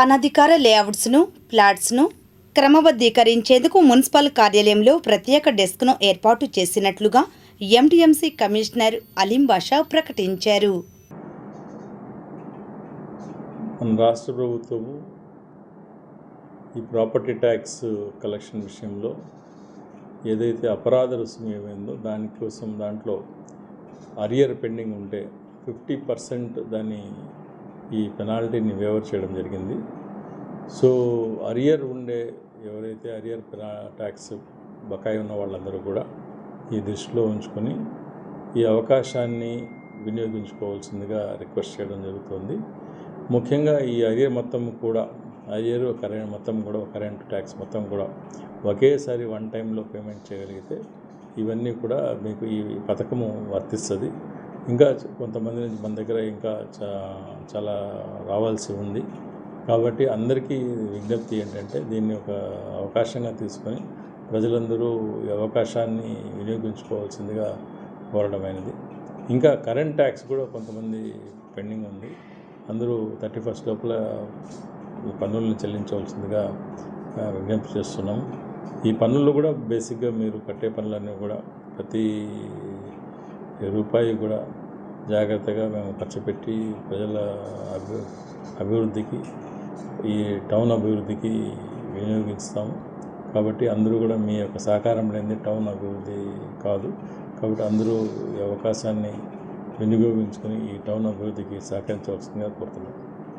అనధికార లేఅవుట్స్ను, ఫ్లాట్స్ను క్రమబద్ధీకరించేందుకు మున్సిపల్ కార్యాలయంలో ప్రత్యేక డెస్క్ను ఏర్పాటు చేసినట్లుగా ఎంటీఎంసీ కమిషనర్ అలీం బాషా ప్రకటించారు. మన రాష్ట్ర ప్రభుత్వము ఈ ప్రాపర్టీ ట్యాక్స్ కలెక్షన్ విషయంలో ఏదైతే అపరాధ రుసుము ఏమైందో దాంట్లో అరియర్ పెండింగ్ ఉంటే 50% దాన్ని ఈ పెనాల్టీని వేవర్ చేయడం జరిగింది. సో అరియర్ ఉండే ఎవరైతే అరియర్ ట్యాక్స్ బకాయి ఉన్న వాళ్ళందరూ కూడా ఈ దృష్టిలో ఉంచుకొని ఈ అవకాశాన్ని వినియోగించుకోవాల్సిందిగా రిక్వెస్ట్ చేయడం జరుగుతుంది. ముఖ్యంగా ఈ అరియర్ మొత్తం కూడా కరెంట్ ట్యాక్స్ మొత్తం కూడా ఒకేసారి వన్ టైంలో పేమెంట్ చేయగలిగితే ఇవన్నీ కూడా మీకు ఈ పథకము వర్తిస్తుంది. ఇంకా కొంతమంది నుంచి మన దగ్గర ఇంకా చాలా రావాల్సి ఉంది. కాబట్టి అందరికీ విజ్ఞప్తి ఏంటంటే దీన్ని ఒక అవకాశంగా తీసుకొని ప్రజలందరూ ఈ అవకాశాన్ని వినియోగించుకోవాల్సిందిగా కోరడమైనది. ఇంకా కరెంట్ ట్యాక్స్ కూడా కొంతమంది పెండింగ్ ఉంది. అందరూ 31 లోపల ఈ పన్నులను చెల్లించవలసిందిగా విజ్ఞప్తి చేస్తున్నాం. ఈ పన్నులు కూడా బేసిక్గా మీరు కట్టే పనులన్నీ కూడా ప్రతి రూపాయి కూడా జాగ్రత్తగా మేము ఖర్చు పెట్టి ప్రజల అభివృద్ధికి ఈ టౌన్ అభివృద్ధికి వినియోగిస్తాము. కాబట్టి అందరూ కూడా మీ యొక్క సహకారం లేనిది టౌన్ అభివృద్ధి కాదు. కాబట్టి అందరూ ఈ అవకాశాన్ని వినియోగించుకొని ఈ టౌన్ అభివృద్ధికి సహకరించవలసిందిగా కోరుతున్నాం.